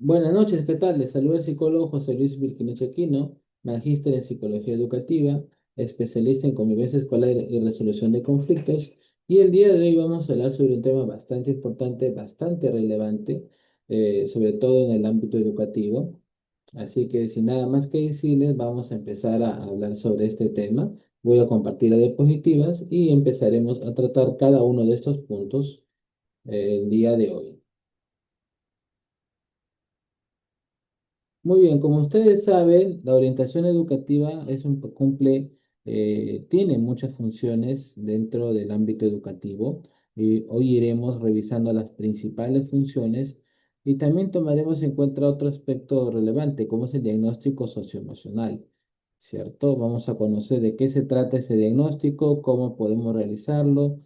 Buenas noches, ¿qué tal? Les saluda el psicólogo José Luis Virginich Aquino, magíster en psicología educativa, especialista en convivencia escolar y resolución de conflictos. Y el día de hoy vamos a hablar sobre un tema bastante importante, bastante relevante, sobre todo en el ámbito educativo. Así que sin nada más que decirles, vamos a empezar a hablar sobre este tema. Voy a compartir las diapositivas y empezaremos a tratar cada uno de estos puntos, el día de hoy. Muy bien, como ustedes saben, la orientación educativa tiene muchas funciones dentro del ámbito educativo y hoy iremos revisando las principales funciones y también tomaremos en cuenta otro aspecto relevante, como es el diagnóstico socioemocional, ¿cierto? Vamos a conocer de qué se trata ese diagnóstico, cómo podemos realizarlo,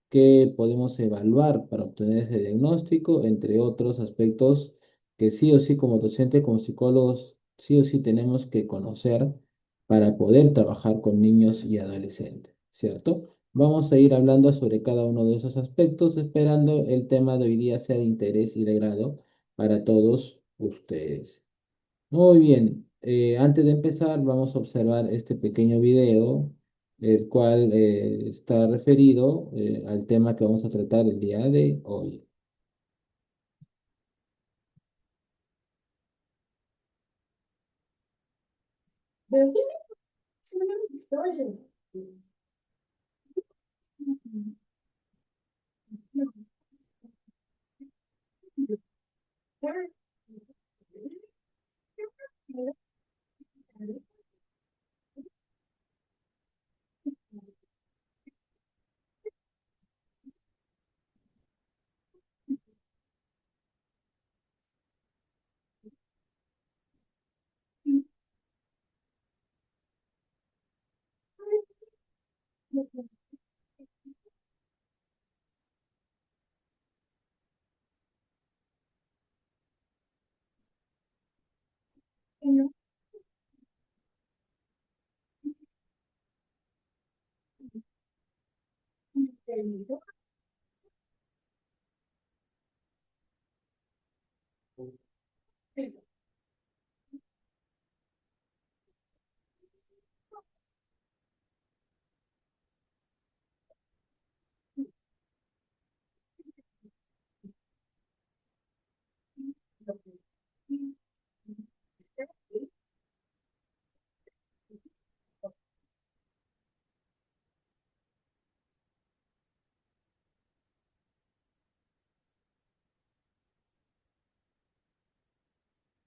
qué podemos evaluar para obtener ese diagnóstico, entre otros aspectos que sí o sí como docentes, como psicólogos, sí o sí tenemos que conocer para poder trabajar con niños y adolescentes, ¿cierto? Vamos a ir hablando sobre cada uno de esos aspectos, esperando el tema de hoy día sea de interés y de grado para todos ustedes. Muy bien, antes de empezar vamos a observar este pequeño video, el cual está referido al tema que vamos a tratar el día de hoy. ¿De qué es una historia?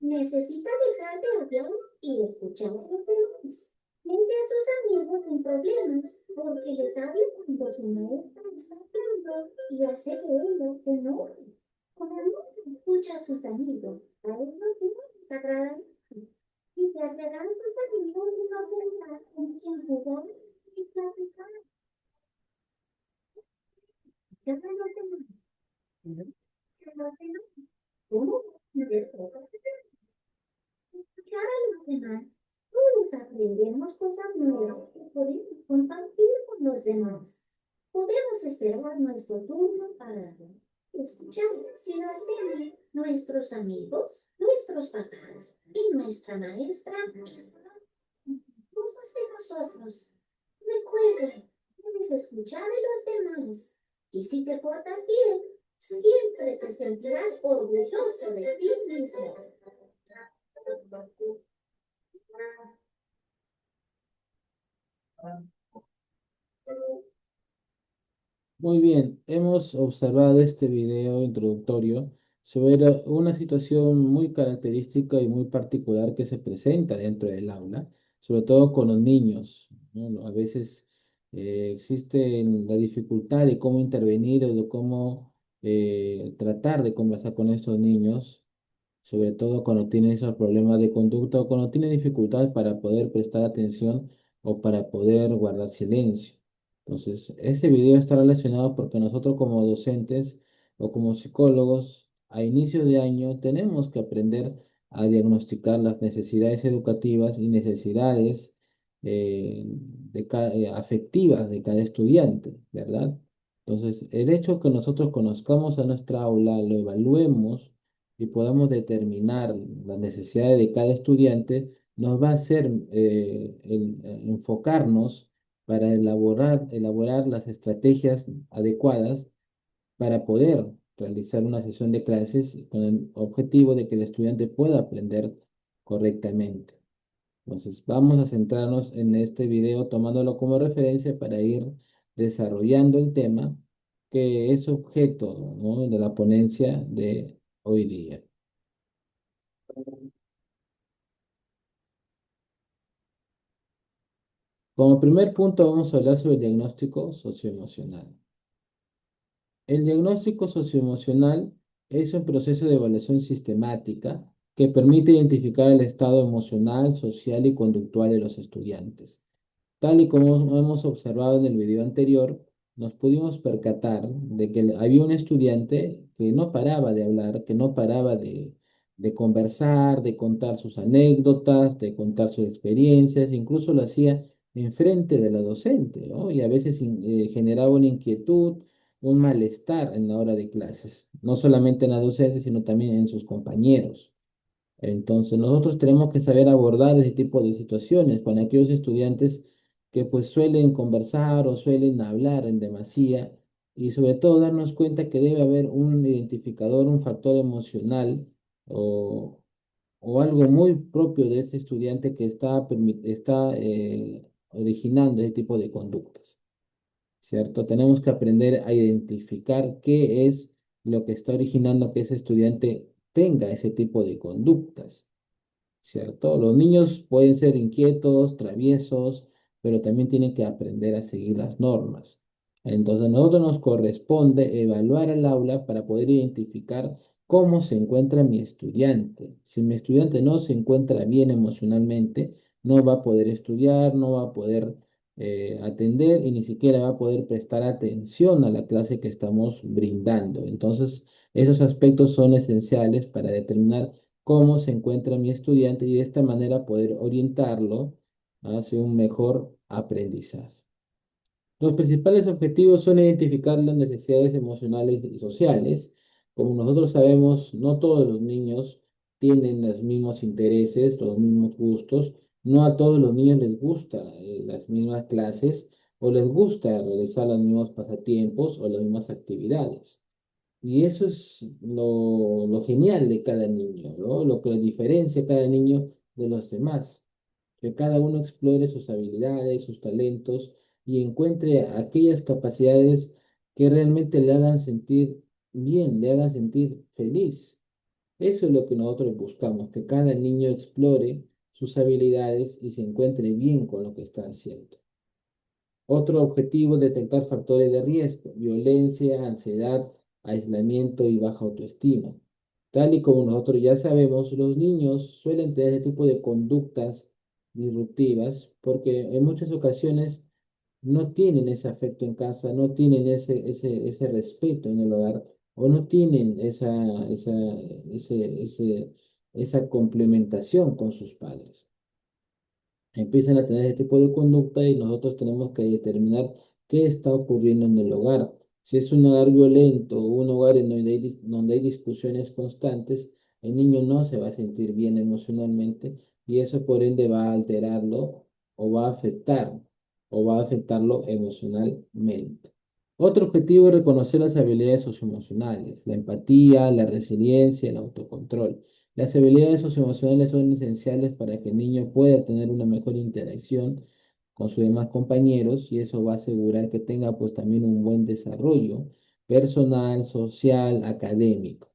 Necesita dejar de hablar y escuchar a los demás. Mire a sus amigos con problemas, porque les habla cuando su maestra está hablando y hace que ellos se enojen. Como no escucha a sus amigos, a ellos no les agrada. Y se acercan a sus amigos y no tendrán con quien jugar y platicar. Ya no tenemos. ¿Cómo? Escuchar a los demás. Todos aprendemos cosas nuevas que podemos compartir con los demás. Podemos esperar nuestro turno para escuchar si lo hacemos nuestros amigos, nuestros papás y nuestra maestra. Cosas de nosotros. Recuerda, debes escuchar a los demás. Y si te portas bien, siempre te sentirás orgulloso de ti mismo. Muy bien, hemos observado este video introductorio sobre una situación muy característica y muy particular que se presenta dentro del aula, sobre todo con los niños, ¿no? A veces existe la dificultad de cómo intervenir o de cómo tratar de conversar con estos niños, sobre todo cuando tienen esos problemas de conducta o cuando tienen dificultades para poder prestar atención o para poder guardar silencio. Entonces, este video está relacionado porque nosotros como docentes o como psicólogos a inicio de año tenemos que aprender a diagnosticar las necesidades educativas y necesidades afectivas de cada estudiante, ¿verdad? Entonces, el hecho que nosotros conozcamos a nuestra aula, lo evaluemos, y podamos determinar las necesidades de cada estudiante, nos va a hacer enfocarnos para elaborar las estrategias adecuadas para poder realizar una sesión de clases con el objetivo de que el estudiante pueda aprender correctamente. Entonces, vamos a centrarnos en este video tomándolo como referencia para ir desarrollando el tema que es objeto, ¿no?, de la ponencia de hoy día. Como primer punto vamos a hablar sobre el diagnóstico socioemocional. El diagnóstico socioemocional es un proceso de evaluación sistemática que permite identificar el estado emocional, social y conductual de los estudiantes. Tal y como hemos observado en el video anterior, nos pudimos percatar de que había un estudiante que no paraba de hablar, que no paraba de conversar, de contar sus anécdotas, de contar sus experiencias, incluso lo hacía enfrente de la docente, ¿no? Y a veces generaba una inquietud, un malestar en la hora de clases, no solamente en la docente, sino también en sus compañeros. Entonces, nosotros tenemos que saber abordar ese tipo de situaciones con aquellos estudiantes que pues suelen conversar o suelen hablar en demasía y sobre todo darnos cuenta que debe haber un identificador, un factor emocional o, o algo muy propio de ese estudiante que está originando ese tipo de conductas, ¿cierto? Tenemos que aprender a identificar qué es lo que está originando que ese estudiante tenga ese tipo de conductas. ¿Cierto? Los niños pueden ser inquietos, traviesos, pero también tienen que aprender a seguir las normas. Entonces, a nosotros nos corresponde evaluar el aula para poder identificar cómo se encuentra mi estudiante. Si mi estudiante no se encuentra bien emocionalmente, no va a poder estudiar, no va a poder atender y ni siquiera va a poder prestar atención a la clase que estamos brindando. Entonces, esos aspectos son esenciales para determinar cómo se encuentra mi estudiante y de esta manera poder orientarlo hacia un mejor aprendizaje. Los principales objetivos son identificar las necesidades emocionales y sociales. Como nosotros sabemos, no todos los niños tienen los mismos intereses, los mismos gustos. No a todos los niños les gusta las mismas clases o les gusta realizar los mismos pasatiempos o las mismas actividades. Y eso es lo genial de cada niño, ¿no? Lo que diferencia a cada niño de los demás. Que cada uno explore sus habilidades, sus talentos y encuentre aquellas capacidades que realmente le hagan sentir bien, le hagan sentir feliz. Eso es lo que nosotros buscamos, que cada niño explore sus habilidades y se encuentre bien con lo que está haciendo. Otro objetivo es detectar factores de riesgo, violencia, ansiedad, aislamiento y baja autoestima. Tal y como nosotros ya sabemos, los niños suelen tener ese tipo de conductas disruptivas porque en muchas ocasiones no tienen ese afecto en casa, no tienen ese respeto en el hogar o no tienen esa complementación con sus padres. Empiezan a tener ese tipo de conducta y nosotros tenemos que determinar qué está ocurriendo en el hogar. Si es un hogar violento, un hogar en donde hay discusiones constantes, el niño no se va a sentir bien emocionalmente y eso por ende va a alterarlo o va a afectar o va a afectarlo emocionalmente. Otro objetivo es reconocer las habilidades socioemocionales, la empatía, la resiliencia, el autocontrol. Las habilidades socioemocionales son esenciales para que el niño pueda tener una mejor interacción con sus demás compañeros y eso va a asegurar que tenga pues también un buen desarrollo personal, social, académico,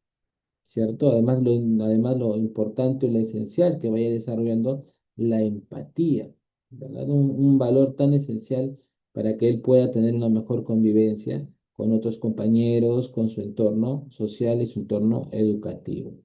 ¿cierto? Además lo importante y lo esencial que vaya desarrollando la empatía, ¿verdad? Un valor tan esencial para que él pueda tener una mejor convivencia con otros compañeros, con su entorno social y su entorno educativo.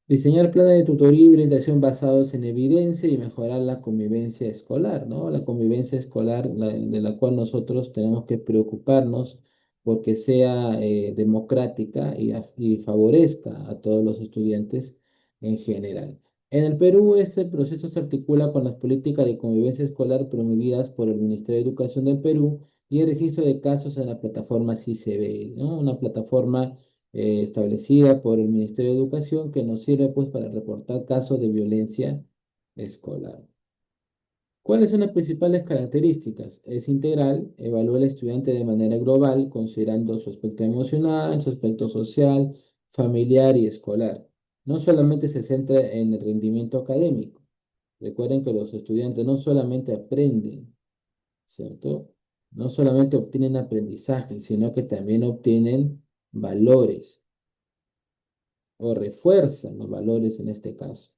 Diseñar planes de tutoría y orientación basados en evidencia y mejorar la convivencia escolar, ¿no? La convivencia escolar de la cual nosotros tenemos que preocuparnos porque sea democrática y favorezca a todos los estudiantes en general. En el Perú, este proceso se articula con las políticas de convivencia escolar promovidas por el Ministerio de Educación del Perú y el registro de casos en la plataforma CICB, ¿no? Una plataforma establecida por el Ministerio de Educación que nos sirve pues para reportar casos de violencia escolar. ¿Cuáles son las principales características? Es integral, evalúa al estudiante de manera global, considerando su aspecto emocional, su aspecto social, familiar y escolar. No solamente se centra en el rendimiento académico. Recuerden que los estudiantes no solamente aprenden, ¿cierto? No solamente obtienen aprendizaje, sino que también obtienen valores o refuerzan los valores en este caso.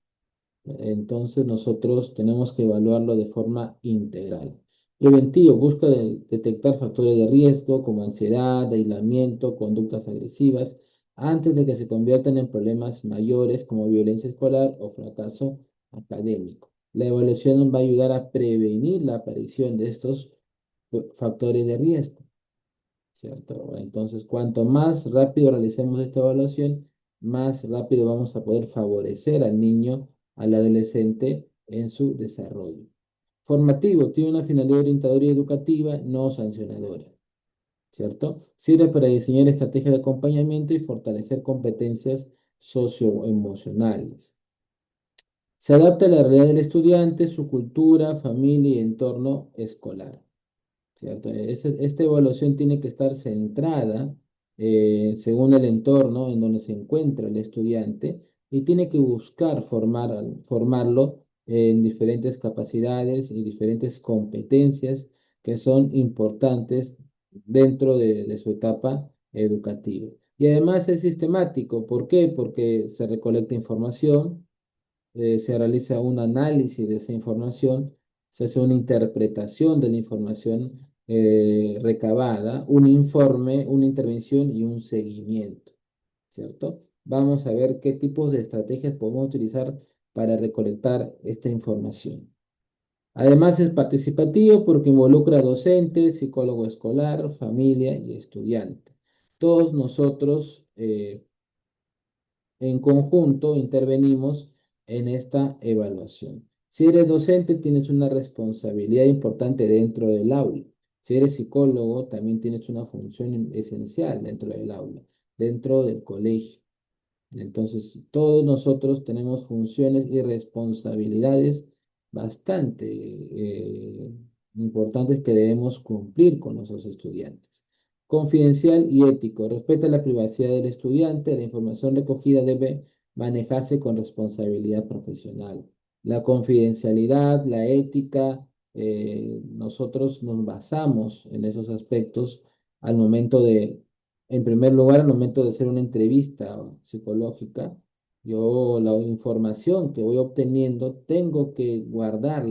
Entonces nosotros tenemos que evaluarlo de forma integral. Preventivo, busca detectar factores de riesgo como ansiedad, aislamiento, conductas agresivas, antes de que se conviertan en problemas mayores como violencia escolar o fracaso académico. La evaluación va a ayudar a prevenir la aparición de estos factores de riesgo. ¿Cierto? Entonces, cuanto más rápido realicemos esta evaluación, más rápido vamos a poder favorecer al niño, al adolescente en su desarrollo. Formativo, tiene una finalidad orientadora y educativa, no sancionadora, ¿cierto? Sirve para diseñar estrategias de acompañamiento y fortalecer competencias socioemocionales. Se adapta a la realidad del estudiante, su cultura, familia y entorno escolar. ¿Cierto? Esta evaluación tiene que estar centrada según el entorno en donde se encuentra el estudiante y tiene que buscar formarlo en diferentes capacidades y diferentes competencias que son importantes dentro de su etapa educativa. Y además es sistemático. ¿Por qué? Porque se recolecta información, se realiza un análisis de esa información, se hace una interpretación de la información recabada, un informe, una intervención y un seguimiento, ¿cierto? Vamos a ver qué tipos de estrategias podemos utilizar para recolectar esta información. Además es participativo porque involucra a docentes, psicólogo escolar, familia y estudiante. Todos nosotros en conjunto intervenimos en esta evaluación. Si eres docente, tienes una responsabilidad importante dentro del aula. Si eres psicólogo, también tienes una función esencial dentro del aula, dentro del colegio. Entonces, todos nosotros tenemos funciones y responsabilidades bastante importantes que debemos cumplir con nuestros estudiantes. Confidencial y ético. Respeta la privacidad del estudiante. La información recogida debe manejarse con responsabilidad profesional. La confidencialidad, la ética, nosotros nos basamos en esos aspectos al momento de en primer lugar, al momento de hacer una entrevista psicológica, yo la información que voy obteniendo tengo que guardar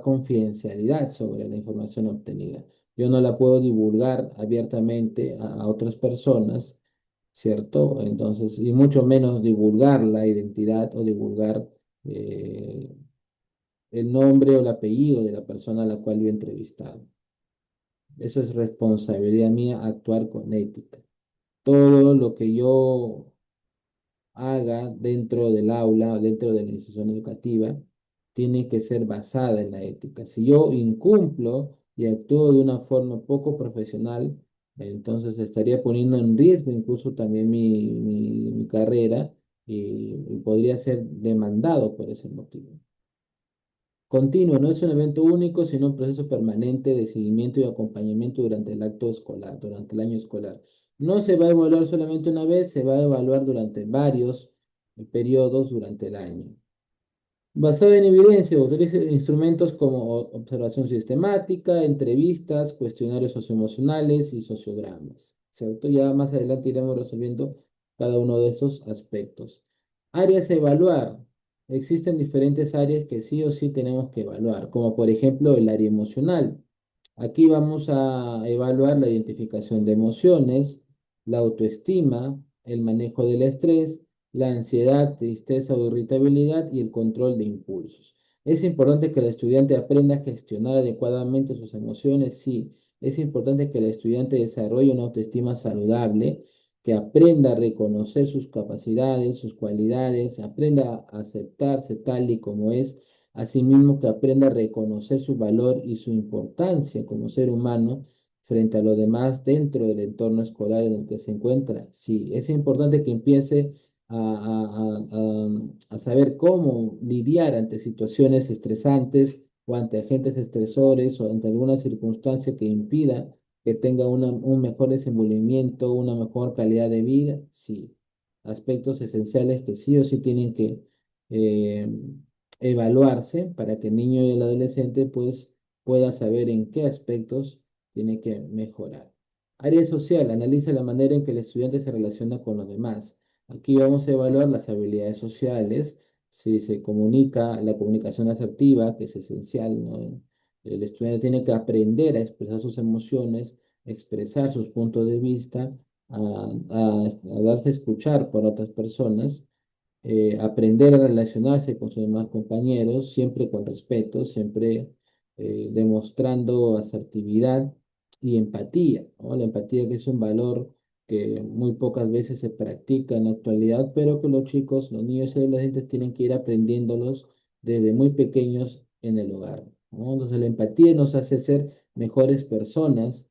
confidencialidad sobre la información obtenida. Yo no la puedo divulgar abiertamente a otras personas, ¿cierto? Entonces, y mucho menos divulgar la identidad o divulgar eh, el nombre o el apellido de la persona a la cual yo he entrevistado. Eso es responsabilidad mía actuar con ética. Todo lo que yo haga dentro del aula, dentro de la institución educativa, tiene que ser basada en la ética. Si yo incumplo y actúo de una forma poco profesional, entonces estaría poniendo en riesgo incluso también mi carrera y podría ser demandado por ese motivo. Continuo, no es un evento único, sino un proceso permanente de seguimiento y acompañamiento durante el acto escolar, durante el año escolar. No se va a evaluar solamente una vez, se va a evaluar durante varios periodos durante el año. Basado en evidencia, utiliza instrumentos como observación sistemática, entrevistas, cuestionarios socioemocionales y sociogramas, ¿cierto? Ya más adelante iremos resolviendo cada uno de estos aspectos. Áreas a evaluar. Existen diferentes áreas que sí o sí tenemos que evaluar, como por ejemplo el área emocional. Aquí vamos a evaluar la identificación de emociones, la autoestima, el manejo del estrés, la ansiedad, tristeza o irritabilidad y el control de impulsos. Es importante que el estudiante aprenda a gestionar adecuadamente sus emociones, sí. Es importante que el estudiante desarrolle una autoestima saludable, que aprenda a reconocer sus capacidades, sus cualidades, aprenda a aceptarse tal y como es. Asimismo, que aprenda a reconocer su valor y su importancia como ser humano frente a lo demás dentro del entorno escolar en el que se encuentra. Sí, es importante que empiece a saber cómo lidiar ante situaciones estresantes o ante agentes estresores o ante alguna circunstancia que impida que tenga un mejor desenvolvimiento, una mejor calidad de vida. Sí, aspectos esenciales que sí o sí tienen que eh, evaluarse para que el niño y el adolescente pues pueda saber en qué aspectos tiene que mejorar. Área social, analiza la manera en que el estudiante se relaciona con los demás. Aquí vamos a evaluar las habilidades sociales, si se comunica, la comunicación asertiva, que es esencial, ¿no? El estudiante tiene que aprender a expresar sus emociones, expresar sus puntos de vista, a darse a escuchar por otras personas, aprender a relacionarse con sus demás compañeros, siempre con respeto, siempre demostrando asertividad y empatía, ¿no? La empatía que es un valor que muy pocas veces se practica en la actualidad, pero que los chicos, los niños y adolescentes tienen que ir aprendiéndolos desde muy pequeños en el hogar, ¿no? Entonces la empatía nos hace ser mejores personas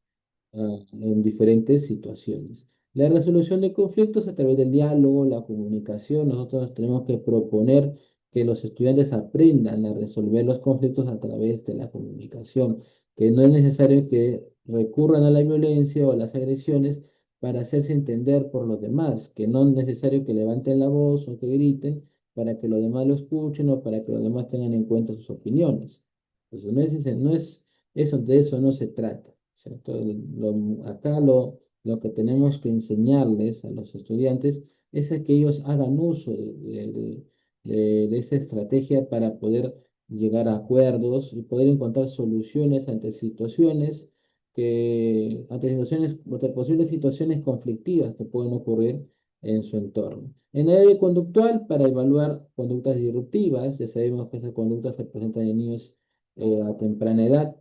en diferentes situaciones. La resolución de conflictos a través del diálogo, la comunicación, nosotros tenemos que proponer que los estudiantes aprendan a resolver los conflictos a través de la comunicación, que no es necesario que recurran a la violencia o a las agresiones para hacerse entender por los demás, que no es necesario que levanten la voz o que griten para que los demás lo escuchen o para que los demás tengan en cuenta sus opiniones. Entonces, de eso no se trata, ¿cierto? Acá lo que tenemos que enseñarles a los estudiantes es a que ellos hagan uso de esa estrategia para poder llegar a acuerdos y poder encontrar soluciones ante posibles situaciones conflictivas que pueden ocurrir en su entorno. En el área conductual, para evaluar conductas disruptivas, ya sabemos que esas conductas se presentan en niños a temprana edad,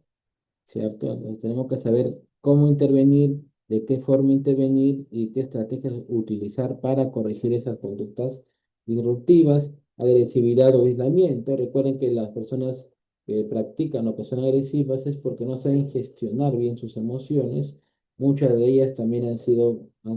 ¿cierto? Entonces tenemos que saber cómo intervenir, de qué forma intervenir y qué estrategias utilizar para corregir esas conductas disruptivas, agresividad o aislamiento. Recuerden que las personas que practican o que son agresivas es porque no saben gestionar bien sus emociones. Muchas de ellas también han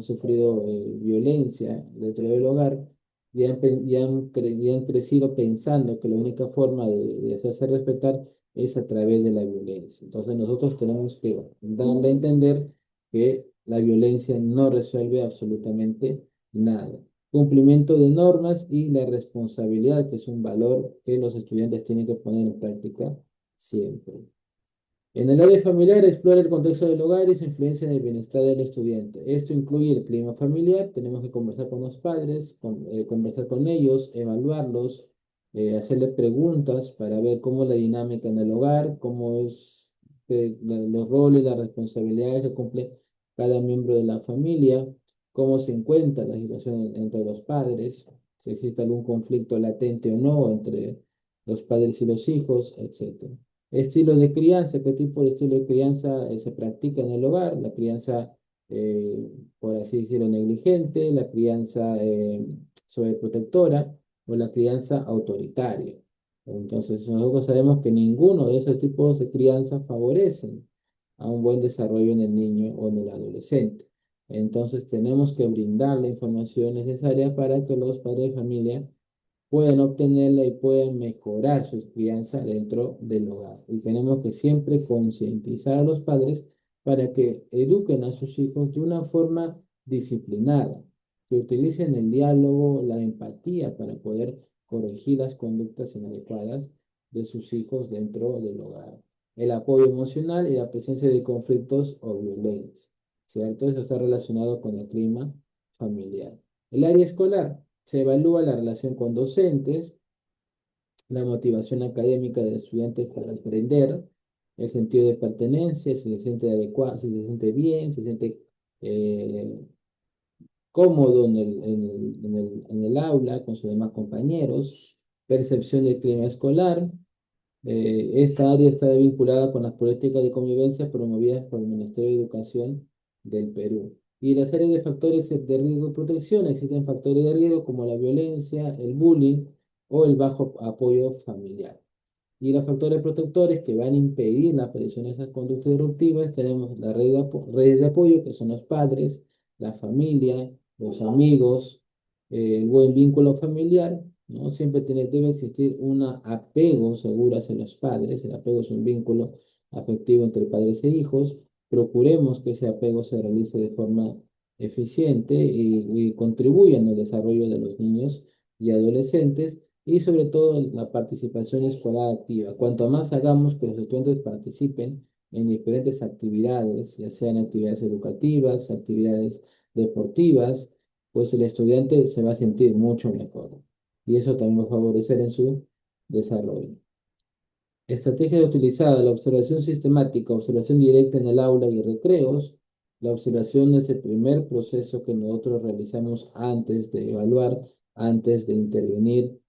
sufrido violencia dentro del hogar y han crecido pensando que la única forma de hacerse respetar es a través de la violencia. Entonces nosotros tenemos que darle a entender que la violencia no resuelve absolutamente nada. Cumplimiento de normas y la responsabilidad, que es un valor que los estudiantes tienen que poner en práctica siempre. En el área familiar, explora el contexto del hogar y su influencia en el bienestar del estudiante. Esto incluye el clima familiar, tenemos que conversar con los padres, conversar con ellos, evaluarlos, hacerle preguntas para ver cómo es la dinámica en el hogar, cómo es los roles, las responsabilidades que cumple cada miembro de la familia, cómo se encuentra la situación entre los padres, si existe algún conflicto latente o no entre los padres y los hijos, etc. Estilo de crianza, ¿qué tipo de estilo de crianza se practica en el hogar? La crianza, eh, por así decirlo, negligente, la crianza sobreprotectora o la crianza autoritaria. Entonces, nosotros sabemos que ninguno de esos tipos de crianza favorecen a un buen desarrollo en el niño o en el adolescente. Entonces, tenemos que brindar la información necesaria para que los padres de familia pueden obtenerla y pueden mejorar su crianza dentro del hogar. Y tenemos que siempre concientizar a los padres para que eduquen a sus hijos de una forma disciplinada, que utilicen el diálogo, la empatía para poder corregir las conductas inadecuadas de sus hijos dentro del hogar. El apoyo emocional y la presencia de conflictos o violencia, ¿cierto? Eso está relacionado con el clima familiar. El área escolar. Se evalúa la relación con docentes, la motivación académica del estudiante para aprender, el sentido de pertenencia, si se siente adecuado, si se siente bien, si se siente eh, cómodo en el aula con sus demás compañeros, percepción del clima escolar. Esta área está vinculada con las políticas de convivencia promovidas por el Ministerio de Educación del Perú. Y las áreas de factores de riesgo y protección, existen factores de riesgo como la violencia, el bullying o el bajo apoyo familiar. Y los factores protectores que van a impedir la aparición de esas conductas disruptivas, tenemos la red redes de apoyo, que son los padres, la familia, los amigos, el buen vínculo familiar, ¿no? Siempre debe existir un apego seguro hacia los padres. El apego es un vínculo afectivo entre padres e hijos. Procuremos que ese apego se realice de forma eficiente y contribuya en el desarrollo de los niños y adolescentes, y sobre todo la participación escolar activa. Cuanto más hagamos que los estudiantes participen en diferentes actividades, ya sean actividades educativas, actividades deportivas, pues el estudiante se va a sentir mucho mejor. Y eso también va a favorecer en su desarrollo. Estrategia utilizada: la observación sistemática, observación directa en el aula y recreos. La observación es el primer proceso que nosotros realizamos antes de evaluar, antes de intervenir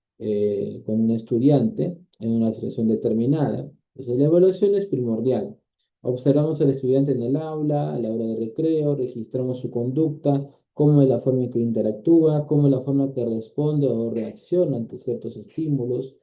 con un estudiante en una situación determinada. Entonces, la evaluación es primordial. Observamos al estudiante en el aula, a la hora de recreo, registramos su conducta, cómo es la forma en que interactúa, cómo es la forma en que responde o reacciona ante ciertos estímulos,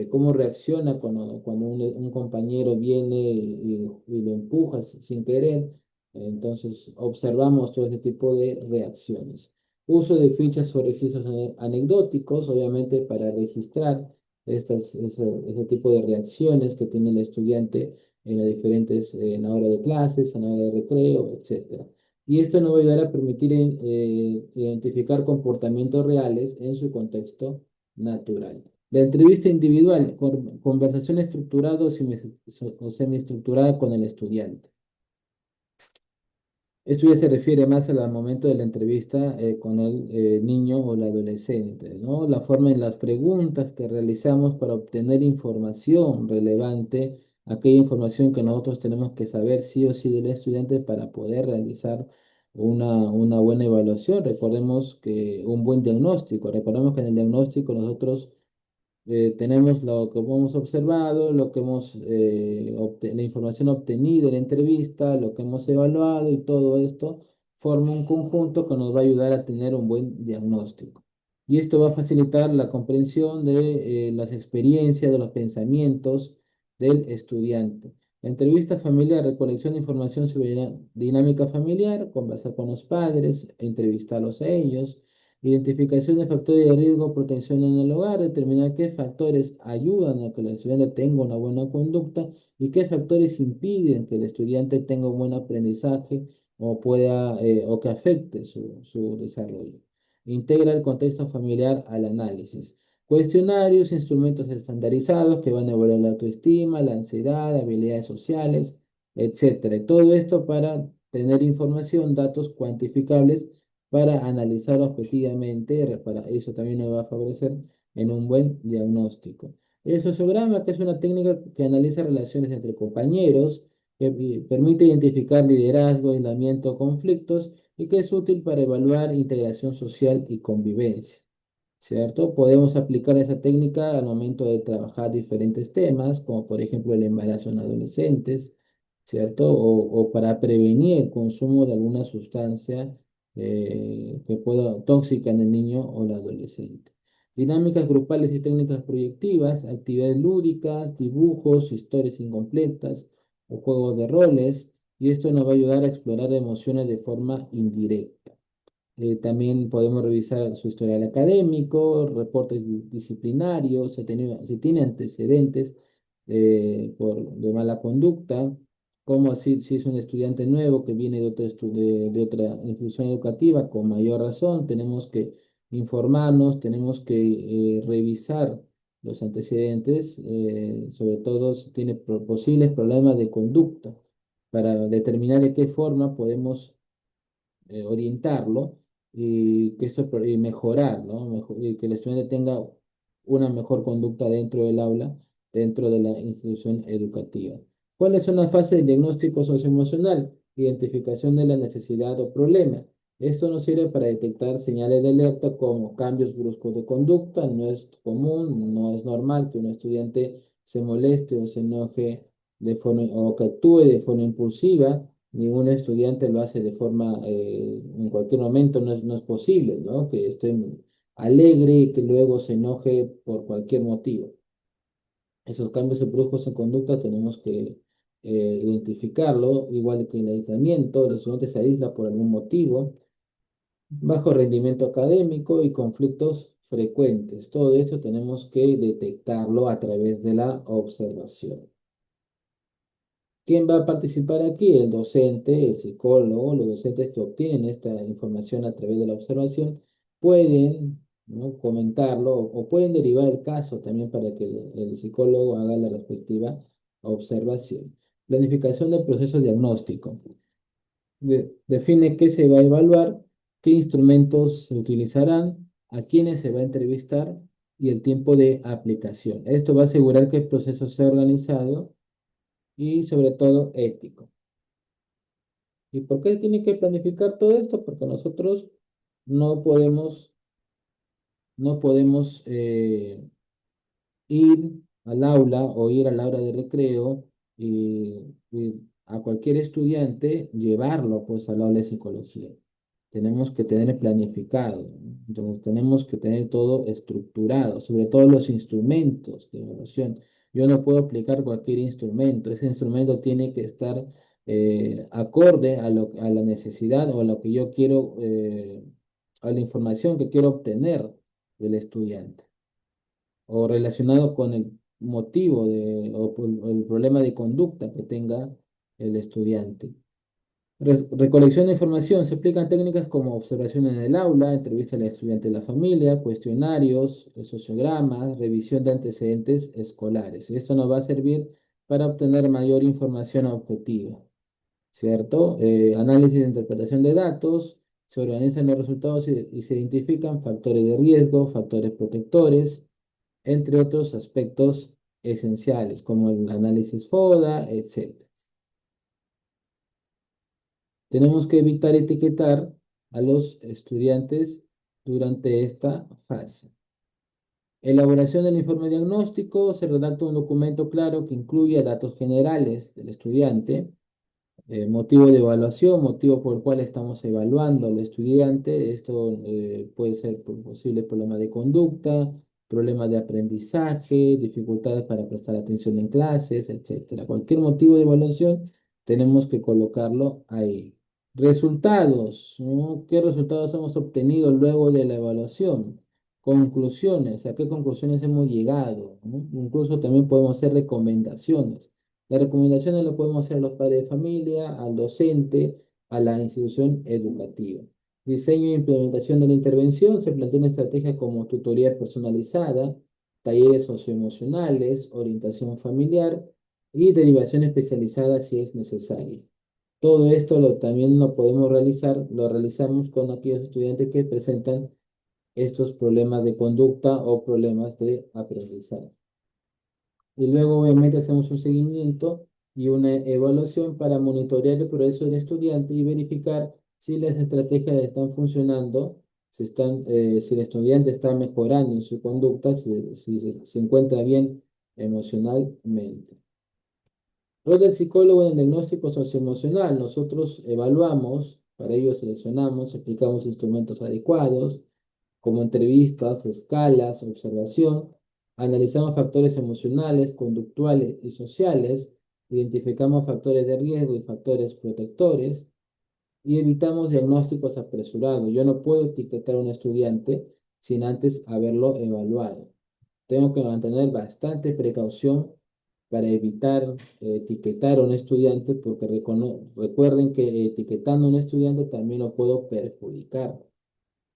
cómo reacciona cuando un compañero viene y lo empuja sin querer. Entonces, observamos todo ese tipo de reacciones. Uso de fichas o registros anecdóticos, obviamente, para registrar ese tipo de reacciones que tiene el estudiante en las diferentes, en la hora de clases, en la hora de recreo, etcétera. Y esto nos va a ayudar a permitir identificar comportamientos reales en su contexto natural. La entrevista individual, conversación estructurada o semiestructurada con el estudiante. Esto ya se refiere más al momento de la entrevista con el niño o el adolescente, ¿no? La forma en las preguntas que realizamos para obtener información relevante, aquella información que nosotros tenemos que saber sí o sí del estudiante para poder realizar una buena evaluación. Recordemos que un buen diagnóstico, recordemos que en el diagnóstico nosotros tenemos lo que hemos observado, lo que la información obtenida en la entrevista, lo que hemos evaluado, y todo esto forma un conjunto que nos va a ayudar a tener un buen diagnóstico. Y esto va a facilitar la comprensión de las experiencias, de los pensamientos del estudiante. La entrevista familiar: recolección de información sobre la dinámica familiar, conversar con los padres, entrevistarlos a ellos. Identificación de factores de riesgo, protección en el hogar, determinar qué factores ayudan a que el estudiante tenga una buena conducta y qué factores impiden que el estudiante tenga un buen aprendizaje o pueda o que afecte su desarrollo. Integra el contexto familiar al análisis. Cuestionarios, instrumentos estandarizados que van a evaluar la autoestima, la ansiedad, habilidades sociales, etcétera. Y todo esto para tener información, datos cuantificables para analizar objetivamente. Para eso también nos va a favorecer en un buen diagnóstico. El sociograma, que es una técnica que analiza relaciones entre compañeros, que permite identificar liderazgo, aislamiento, conflictos, y que es útil para evaluar integración social y convivencia. ¿Cierto? Podemos aplicar esa técnica al momento de trabajar diferentes temas, como por ejemplo el embarazo en adolescentes, ¿cierto? O para prevenir el consumo de alguna sustancia tóxica en el niño o el adolescente. Dinámicas grupales y técnicas proyectivas, actividades lúdicas, dibujos, historias incompletas o juegos de roles, y esto nos va a ayudar a explorar emociones de forma indirecta. También podemos revisar su historial académico, reportes disciplinarios, si tiene antecedentes de mala conducta, como si es un estudiante nuevo que viene de otra institución educativa. Con mayor razón tenemos que informarnos, tenemos que revisar los antecedentes, sobre todo si tiene posibles problemas de conducta, para determinar de qué forma podemos orientarlo y mejorar, ¿no? Y que el estudiante tenga una mejor conducta dentro del aula, dentro de la institución educativa. ¿Cuáles son las fases del diagnóstico socioemocional? Identificación de la necesidad o problema. Esto nos sirve para detectar señales de alerta como cambios bruscos de conducta. No es común, no es normal que un estudiante se moleste o se enoje o que actúe de forma impulsiva. Ningún estudiante lo hace de forma, en cualquier momento. No es posible, ¿no? Que esté alegre y que luego se enoje por cualquier motivo. Esos cambios bruscos en conducta tenemos que identificarlo, igual que el aislamiento, el estudiante se aísla por algún motivo, bajo rendimiento académico y conflictos frecuentes. Todo esto tenemos que detectarlo a través de la observación. ¿Quién va a participar aquí? El docente, el psicólogo, los docentes que obtienen esta información a través de la observación pueden, ¿no?, comentarlo o pueden derivar el caso también para que el psicólogo haga la respectiva observación. Planificación del proceso diagnóstico. Define qué se va a evaluar, qué instrumentos se utilizarán, a quiénes se va a entrevistar y el tiempo de aplicación. Esto va a asegurar que el proceso sea organizado y sobre todo ético. ¿Y por qué tiene que planificar todo esto? Porque nosotros no podemos, no podemos ir al aula o ir a la hora de recreo y a cualquier estudiante llevarlo pues al aula de psicología. Tenemos que tener planificado, ¿no? Entonces tenemos que tener todo estructurado, sobre todo los instrumentos de evaluación. Yo no puedo aplicar cualquier instrumento, ese instrumento tiene que estar acorde a la necesidad o a lo que yo quiero, a la información que quiero obtener del estudiante o relacionado con el motivo o el problema de conducta que tenga el estudiante. Recolección de información. Se aplican técnicas como observación en el aula, entrevista al estudiante y la familia, cuestionarios, sociogramas, revisión de antecedentes escolares. Esto nos va a servir para obtener mayor información objetiva, ¿cierto? Análisis e interpretación de datos. Se organizan los resultados y se identifican factores de riesgo, factores protectores, entre otros aspectos esenciales, como el análisis FODA, etc. Tenemos que evitar etiquetar a los estudiantes durante esta fase. Elaboración del informe diagnóstico. Se redacta un documento claro que incluya datos generales del estudiante, motivo de evaluación, motivo por el cual estamos evaluando al estudiante. Esto puede ser por posible problema de conducta, problemas de aprendizaje, dificultades para prestar atención en clases, etcétera. Cualquier motivo de evaluación tenemos que colocarlo ahí. Resultados, ¿no? ¿Qué resultados hemos obtenido luego de la evaluación? Conclusiones, ¿a qué conclusiones hemos llegado? ¿No? Incluso también podemos hacer recomendaciones. Las recomendaciones lo podemos hacer a los padres de familia, al docente, a la institución educativa. Diseño e implementación de la intervención. Se plantea una estrategia como tutoría personalizada, talleres socioemocionales, orientación familiar y derivación especializada si es necesario. Todo esto también lo podemos realizar, lo realizamos con aquellos estudiantes que presentan estos problemas de conducta o problemas de aprendizaje. Y luego obviamente hacemos un seguimiento y una evaluación para monitorear el progreso del estudiante y verificar si las estrategias están funcionando, si el estudiante está mejorando en su conducta, si se encuentra bien emocionalmente. Rol del psicólogo en el diagnóstico socioemocional. Nosotros evaluamos, para ello seleccionamos, aplicamos instrumentos adecuados, como entrevistas, escalas, observación. Analizamos factores emocionales, conductuales y sociales. Identificamos factores de riesgo y factores protectores. Y evitamos diagnósticos apresurados. Yo no puedo etiquetar a un estudiante sin antes haberlo evaluado. Tengo que mantener bastante precaución para evitar etiquetar a un estudiante, porque recuerden que etiquetando a un estudiante también lo puedo perjudicar.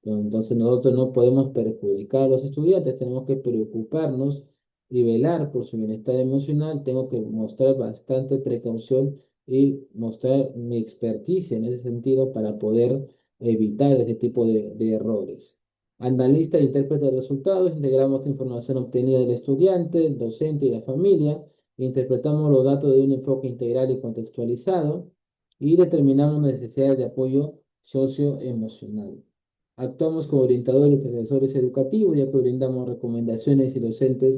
Entonces nosotros no podemos perjudicar a los estudiantes, tenemos que preocuparnos y velar por su bienestar emocional. Tengo que mostrar bastante precaución y mostrar mi experticia en ese sentido para poder evitar ese tipo de errores. Analista e intérprete de resultados. Integramos la información obtenida del estudiante, el docente y la familia. Interpretamos los datos de un enfoque integral y contextualizado y determinamos necesidades de apoyo socioemocional. Actuamos como orientadores y profesores educativos, ya que brindamos recomendaciones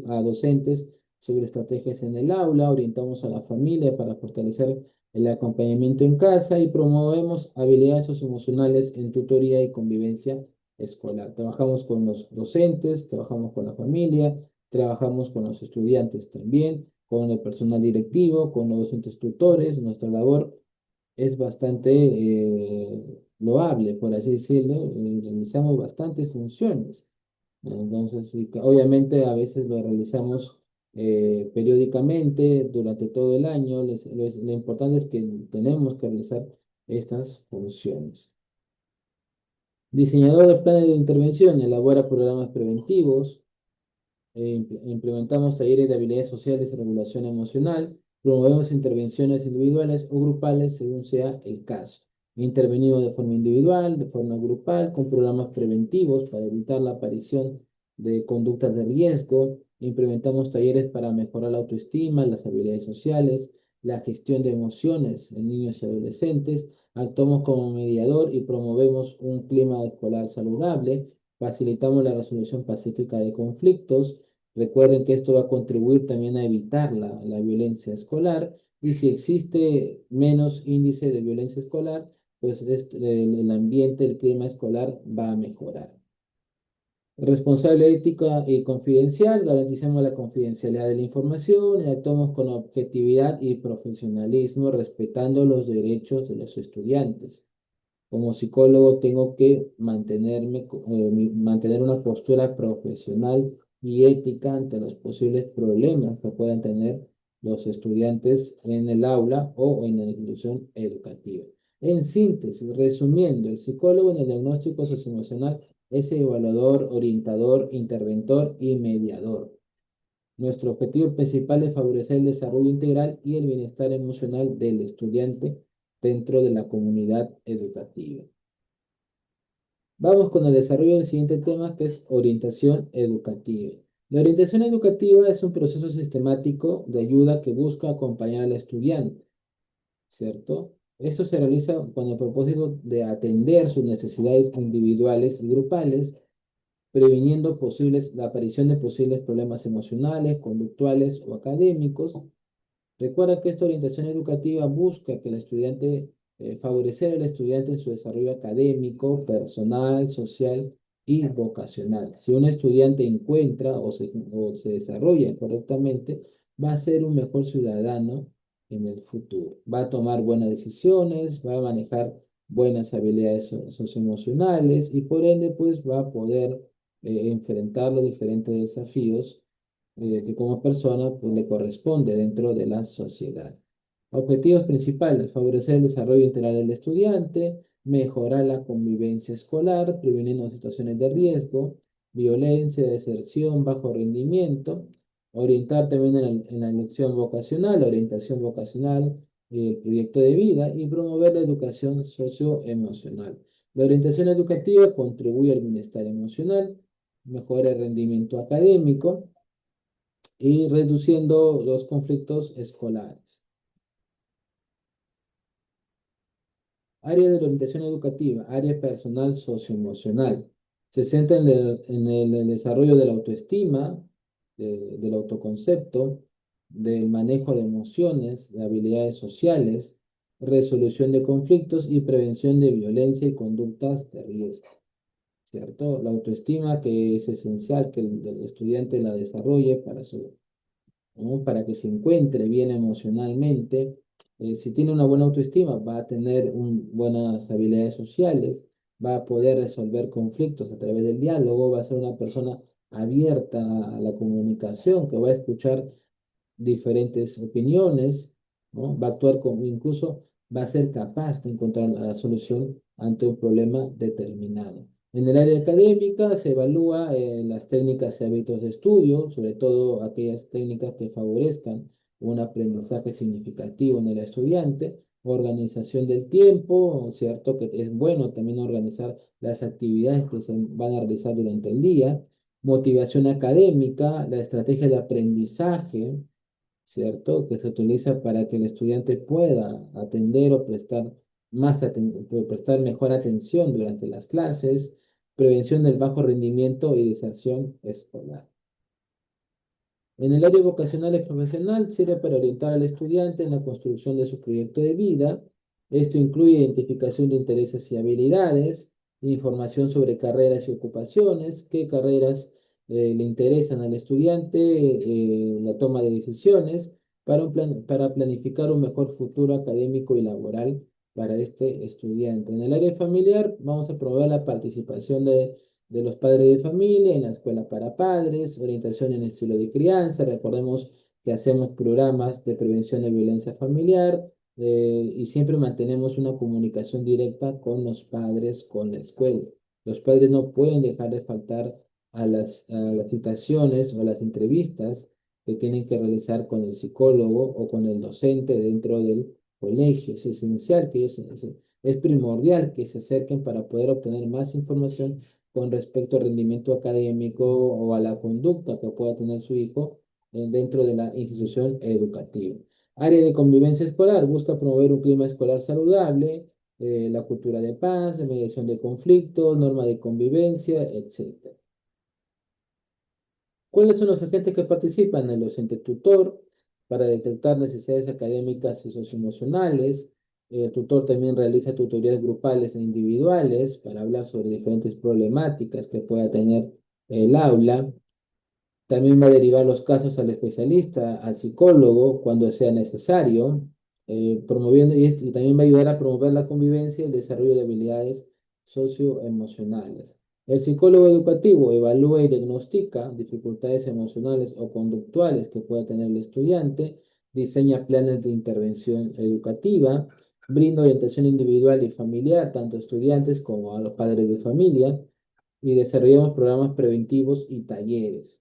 a docentes sobre estrategias en el aula, orientamos a la familia para fortalecer el acompañamiento en casa y promovemos habilidades socioemocionales en tutoría y convivencia escolar. Trabajamos con los docentes, trabajamos con la familia, Trabajamos con los estudiantes también, con el personal directivo, con los docentes tutores. Nuestra labor es bastante loable, por así decirlo. Realizamos bastantes funciones. Entonces, sí, obviamente a veces lo realizamos periódicamente durante todo el año. Lo importante es que tenemos que realizar estas funciones. Diseñador de planes de intervención, elabora programas preventivos, implementamos talleres de habilidades sociales y regulación emocional, promovemos intervenciones individuales o grupales según sea el caso. Intervenimos de forma individual, de forma grupal, con programas preventivos para evitar la aparición de conductas de riesgo. Implementamos talleres para mejorar la autoestima, las habilidades sociales, la gestión de emociones en niños y adolescentes. Actuamos como mediador y promovemos un clima escolar saludable. Facilitamos la resolución pacífica de conflictos. Recuerden que esto va a contribuir también a evitar la violencia escolar, y si existe menos índice de violencia escolar, pues el ambiente, el clima escolar va a mejorar. Responsable ética y confidencial, garantizamos la confidencialidad de la información y actuamos con objetividad y profesionalismo, respetando los derechos de los estudiantes. Como psicólogo tengo que mantener una postura profesional y ética ante los posibles problemas que puedan tener los estudiantes en el aula o en la institución educativa. En síntesis, resumiendo, el psicólogo en el diagnóstico socioemocional es evaluador, orientador, interventor y mediador. Nuestro objetivo principal es favorecer el desarrollo integral y el bienestar emocional del estudiante dentro de la comunidad educativa. Vamos con el desarrollo del siguiente tema, que es orientación educativa. La orientación educativa es un proceso sistemático de ayuda que busca acompañar al estudiante, ¿cierto? Esto se realiza con el propósito de atender sus necesidades individuales y grupales, previniendo la aparición de posibles problemas emocionales, conductuales o académicos. Recuerda que esta orientación educativa busca que el estudiante, favorecer al estudiante en su desarrollo académico, personal, social y vocacional. Si un estudiante encuentra o se desarrolla correctamente, va a ser un mejor ciudadano en el futuro. Va a tomar buenas decisiones, va a manejar buenas habilidades socioemocionales y por ende, pues va a poder enfrentar los diferentes desafíos que como persona pues, le corresponde dentro de la sociedad. Objetivos principales: favorecer el desarrollo integral del estudiante, mejorar la convivencia escolar, preveniendo situaciones de riesgo, violencia, deserción, bajo rendimiento, orientar también en la elección vocacional, orientación vocacional, el proyecto de vida y promover la educación socioemocional. La orientación educativa contribuye al bienestar emocional, mejora el rendimiento académico, y reduciendo los conflictos escolares. Área de la orientación educativa, área personal socioemocional. Se centra en el desarrollo de la autoestima, del autoconcepto, del manejo de emociones, de habilidades sociales, resolución de conflictos y prevención de violencia y conductas de riesgo, ¿cierto? La autoestima, que es esencial que el estudiante la desarrolle ¿no? Para que se encuentre bien emocionalmente. Si tiene una buena autoestima, va a tener buenas habilidades sociales, va a poder resolver conflictos a través del diálogo, va a ser una persona abierta a la comunicación, que va a escuchar diferentes opiniones, ¿no? Va a actuar como, incluso va a ser capaz de encontrar la solución ante un problema determinado. En el área académica se evalúa las técnicas y hábitos de estudio, sobre todo aquellas técnicas que favorezcan un aprendizaje significativo en el estudiante, organización del tiempo, ¿cierto? Que es bueno también organizar las actividades que se van a realizar durante el día, motivación académica, la estrategia de aprendizaje, ¿cierto? Que se utiliza para que el estudiante pueda atender o prestar mejor atención durante las clases, prevención del bajo rendimiento y deserción escolar. En el área vocacional y profesional sirve para orientar al estudiante en la construcción de su proyecto de vida. Esto incluye identificación de intereses y habilidades, información sobre carreras y ocupaciones, qué carreras le interesan al estudiante, la toma de decisiones para planificar un mejor futuro académico y laboral para este estudiante. En el área familiar vamos a promover la participación de los padres de familia en la escuela para padres, orientación en estilo de crianza. Recordemos que hacemos programas de prevención de violencia familiar, y siempre mantenemos una comunicación directa con los padres, con la escuela. Los padres no pueden dejar de faltar a las citaciones o a las entrevistas que tienen que realizar con el psicólogo o con el docente dentro del colegio. Es esencial que ellos, es primordial que se acerquen para poder obtener más información con respecto al rendimiento académico o a la conducta que pueda tener su hijo dentro de la institución educativa. Área de convivencia escolar busca promover un clima escolar saludable, la cultura de paz, de mediación de conflictos, norma de convivencia, etc. ¿Cuáles son los agentes que participan? El docente tutor para detectar necesidades académicas y socioemocionales. El tutor también realiza tutorías grupales e individuales para hablar sobre diferentes problemáticas que pueda tener el aula. También va a derivar los casos al especialista, al psicólogo, cuando sea necesario, promoviendo y también va a ayudar a promover la convivencia y el desarrollo de habilidades socioemocionales. El psicólogo educativo evalúa y diagnostica dificultades emocionales o conductuales que pueda tener el estudiante, diseña planes de intervención educativa, brinda orientación individual y familiar tanto a estudiantes como a los padres de familia y desarrollamos programas preventivos y talleres.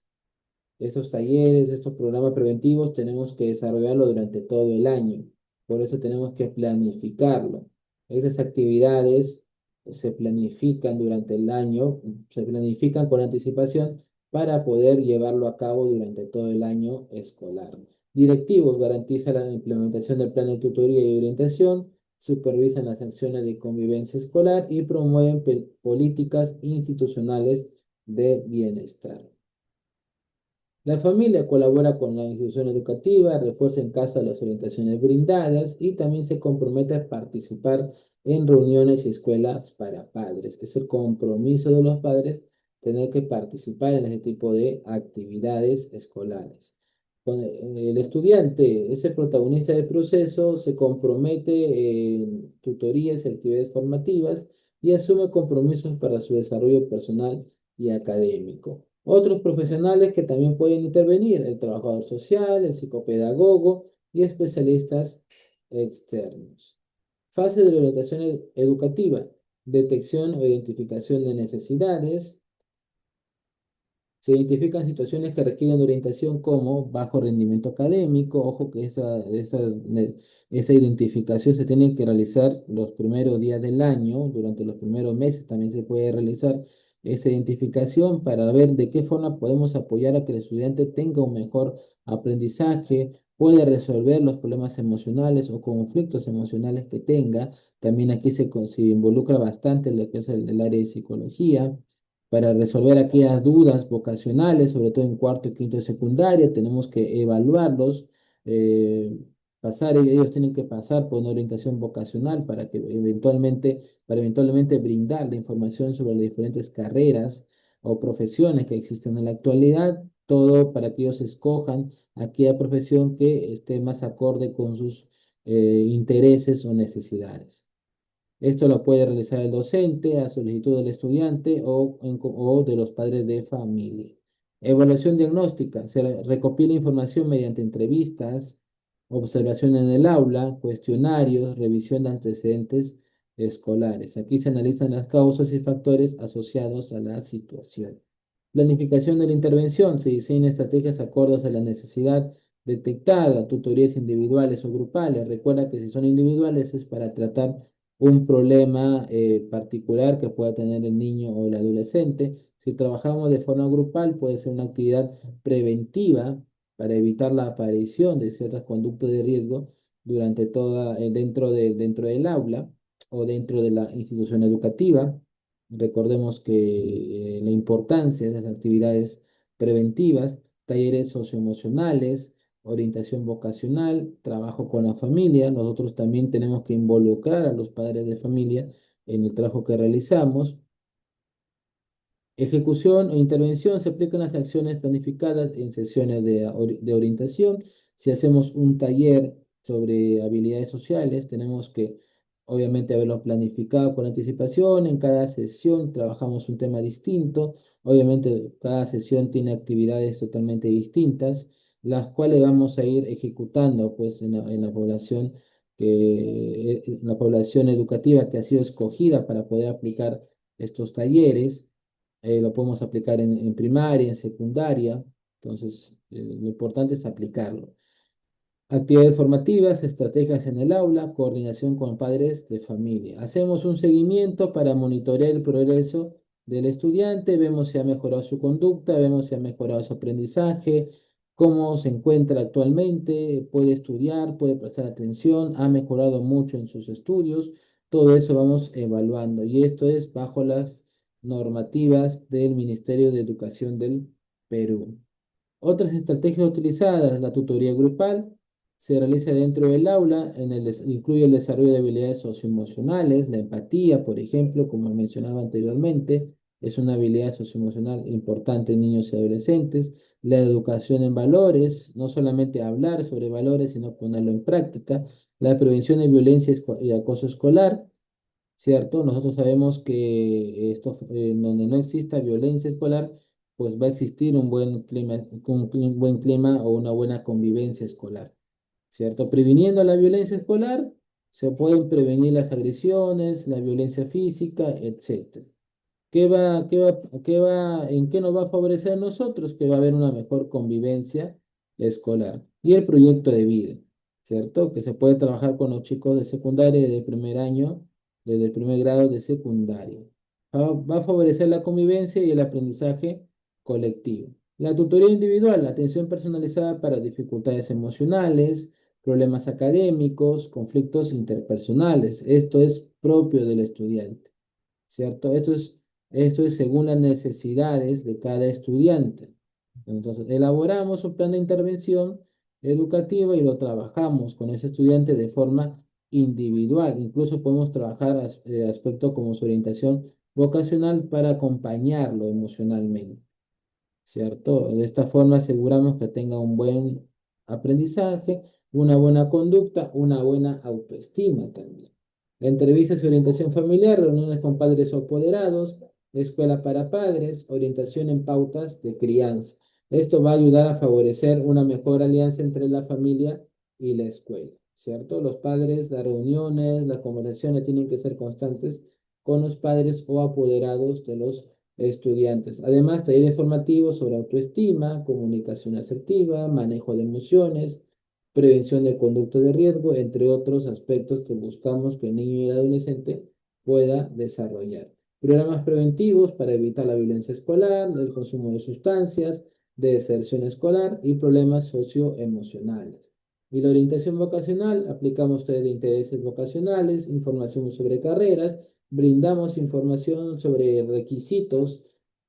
Estos talleres, estos programas preventivos tenemos que desarrollarlo durante todo el año. Por eso tenemos que planificarlo. Estas actividades se planifican durante el año, se planifican con anticipación para poder llevarlo a cabo durante todo el año escolar. Directivos garantizan la implementación del plan de tutoría y orientación, supervisan las acciones de convivencia escolar y promueven políticas institucionales de bienestar. La familia colabora con la institución educativa, refuerza en casa las orientaciones brindadas y también se compromete a participar en reuniones y escuelas para padres. Es el compromiso de los padres tener que participar en ese tipo de actividades escolares. El estudiante es el protagonista del proceso, se compromete en tutorías y actividades formativas y asume compromisos para su desarrollo personal y académico. Otros profesionales que también pueden intervenir, el trabajador social, el psicopedagogo y especialistas externos. Fase de la orientación educativa, detección o identificación de necesidades. Se identifican situaciones que requieren orientación como bajo rendimiento académico. Ojo que esa identificación se tiene que realizar los primeros días del año, durante los primeros meses también se puede realizar esa identificación para ver de qué forma podemos apoyar a que el estudiante tenga un mejor aprendizaje, puede resolver los problemas emocionales o conflictos emocionales que tenga. También aquí se involucra bastante lo que es el área de psicología para resolver aquellas dudas vocacionales, sobre todo en cuarto y quinto de secundaria, tenemos que evaluarlos, eh, ellos tienen que pasar por una orientación vocacional para eventualmente brindar la información sobre las diferentes carreras o profesiones que existen en la actualidad, todo para que ellos escojan aquella profesión que esté más acorde con sus intereses o necesidades. Esto lo puede realizar el docente a solicitud del estudiante o de los padres de familia. Evaluación diagnóstica. Se recopila información mediante entrevistas, observación en el aula, cuestionarios, revisión de antecedentes escolares. Aquí se analizan las causas y factores asociados a la situación. Planificación de la intervención. Se diseñan estrategias acordes a la necesidad detectada, tutorías individuales o grupales. Recuerda que si son individuales es para tratar un problema particular que pueda tener el niño o el adolescente. Si trabajamos de forma grupal, puede ser una actividad preventiva para evitar la aparición de ciertas conductas de riesgo dentro del aula o dentro de la institución educativa. Recordemos que la importancia de las actividades preventivas, talleres socioemocionales, orientación vocacional, trabajo con la familia. Nosotros también tenemos que involucrar a los padres de familia en el trabajo que realizamos. Ejecución o intervención se aplican las acciones planificadas en sesiones de orientación. Si hacemos un taller sobre habilidades sociales, tenemos que obviamente haberlo planificado con anticipación. En cada sesión trabajamos un tema distinto. Obviamente cada sesión tiene actividades totalmente distintas, las cuales vamos a ir ejecutando pues en la población en la población educativa que ha sido escogida para poder aplicar estos talleres. Lo podemos aplicar en primaria, en secundaria, entonces lo importante es aplicarlo. Actividades formativas, estrategias en el aula, coordinación con padres de familia. Hacemos un seguimiento para monitorear el progreso del estudiante, vemos si ha mejorado su conducta, vemos si ha mejorado su aprendizaje, cómo se encuentra actualmente, puede estudiar, puede prestar atención, ha mejorado mucho en sus estudios. Todo eso vamos evaluando y esto es bajo las normativas del Ministerio de Educación del Perú. Otras estrategias utilizadas, la tutoría grupal, se realiza dentro del aula, incluye el desarrollo de habilidades socioemocionales, la empatía, por ejemplo, como mencionaba anteriormente, es una habilidad socioemocional importante en niños y adolescentes, la educación en valores, no solamente hablar sobre valores, sino ponerlo en práctica, la prevención de violencia y acoso escolar, ¿cierto? Nosotros sabemos que donde no exista violencia escolar, pues va a existir un buen clima, un buen clima o una buena convivencia escolar, ¿cierto? Previniendo la violencia escolar, se pueden prevenir las agresiones, la violencia física, etcétera. ¿En qué nos va a favorecer a nosotros? Que va a haber una mejor convivencia escolar. Y el proyecto de vida, ¿cierto? Que se puede trabajar con los chicos de secundaria desde el primer año, desde el primer grado de secundaria. Va a favorecer la convivencia y el aprendizaje colectivo. La tutoría individual, la atención personalizada para dificultades emocionales, problemas académicos, conflictos interpersonales. Esto es propio del estudiante. ¿Cierto? Esto es según las necesidades de cada estudiante. Entonces, elaboramos un plan de intervención educativa y lo trabajamos con ese estudiante de forma individual. Incluso podemos trabajar aspectos como su orientación vocacional para acompañarlo emocionalmente. ¿Cierto? De esta forma aseguramos que tenga un buen aprendizaje, una buena conducta, una buena autoestima también. Entrevistas y orientación familiar, reuniones con padres o apoderados, escuela para padres, orientación en pautas de crianza. Esto va a ayudar a favorecer una mejor alianza entre la familia y la escuela, ¿cierto? Los padres, las reuniones, las conversaciones tienen que ser constantes con los padres o apoderados de los estudiantes. Además, talleres formativos sobre autoestima, comunicación asertiva, manejo de emociones, prevención de conducta de riesgo, entre otros aspectos que buscamos que el niño y el adolescente pueda desarrollar. Programas preventivos para evitar la violencia escolar, el consumo de sustancias, de deserción escolar y problemas socioemocionales. Y la orientación vocacional, aplicamos test de intereses vocacionales, información sobre carreras, brindamos información sobre requisitos,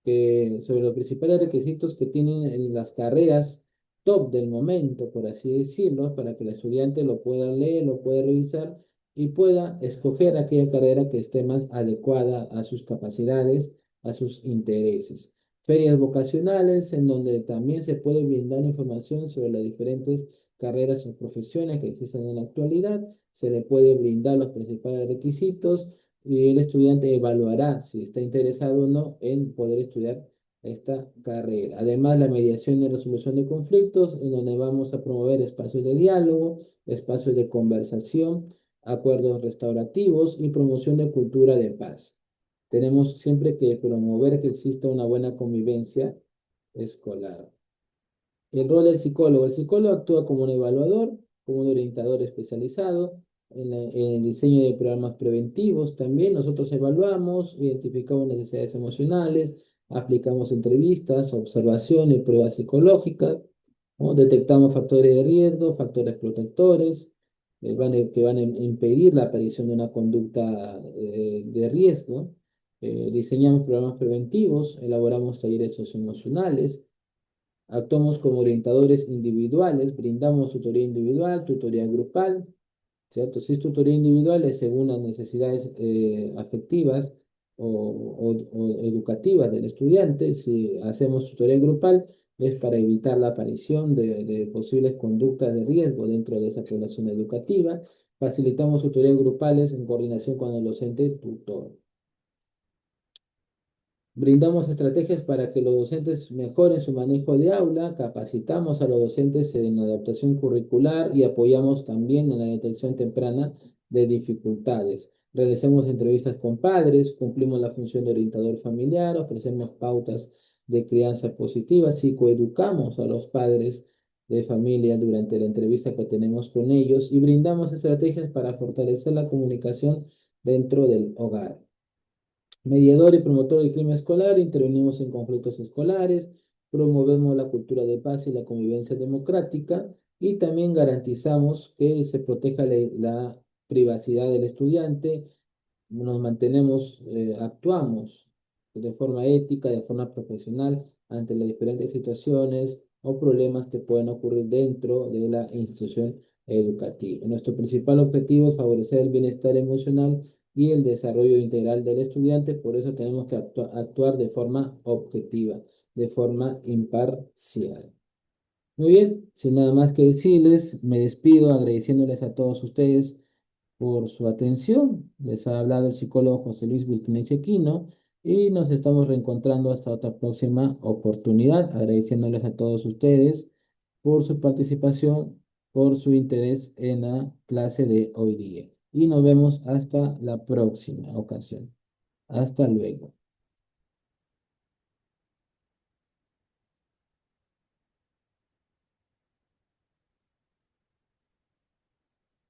sobre los principales requisitos que tienen en las carreras top del momento, por así decirlo, para que el estudiante lo pueda leer, lo pueda revisar y pueda escoger aquella carrera que esté más adecuada a sus capacidades, a sus intereses. Ferias vocacionales, en donde también se puede brindar información sobre las diferentes carreras o profesiones que existen en la actualidad. Se le puede brindar los principales requisitos y el estudiante evaluará si está interesado o no en poder estudiar esta carrera. Además, la mediación y resolución de conflictos, en donde vamos a promover espacios de diálogo, espacios de conversación, acuerdos restaurativos y promoción de cultura de paz. Tenemos siempre que promover que exista una buena convivencia escolar. El rol del psicólogo. El psicólogo actúa como un evaluador, como un orientador especializado en el diseño de programas preventivos. También nosotros evaluamos, identificamos necesidades emocionales, aplicamos entrevistas, observación y pruebas psicológicas, ¿no? Detectamos factores de riesgo, factores protectores, que van a impedir la aparición de una conducta de riesgo. Diseñamos programas preventivos, elaboramos talleres socioemocionales. Actuamos como orientadores individuales, brindamos tutoría individual, tutoría grupal, ¿cierto? Si es tutoría individual es según las necesidades afectivas o educativas del estudiante. Si hacemos tutoría grupal, es para evitar la aparición de posibles conductas de riesgo dentro de esa población educativa. Facilitamos tutorías grupales en coordinación con el docente tutor. Brindamos estrategias para que los docentes mejoren su manejo de aula, capacitamos a los docentes en adaptación curricular y apoyamos también en la detección temprana de dificultades. Realizamos entrevistas con padres, cumplimos la función de orientador familiar, ofrecemos pautas de crianza positiva, psicoeducamos a los padres de familia durante la entrevista que tenemos con ellos y brindamos estrategias para fortalecer la comunicación dentro del hogar. Mediador y promotor del clima escolar, intervenimos en conflictos escolares, promovemos la cultura de paz y la convivencia democrática y también garantizamos que se proteja la privacidad del estudiante, nos mantenemos, actuamos de forma ética, de forma profesional ante las diferentes situaciones o problemas que pueden ocurrir dentro de la institución educativa. Nuestro principal objetivo es favorecer el bienestar emocional y el desarrollo integral del estudiante, por eso tenemos que actuar de forma objetiva, de forma imparcial. Muy bien, sin nada más que decirles, me despido agradeciéndoles a todos ustedes por su atención. Les ha hablado el psicólogo José Luis Wilquinechequino y nos estamos reencontrando hasta otra próxima oportunidad, agradeciéndoles a todos ustedes por su participación, por su interés en la clase de hoy día. Y nos vemos hasta la próxima ocasión. Hasta luego.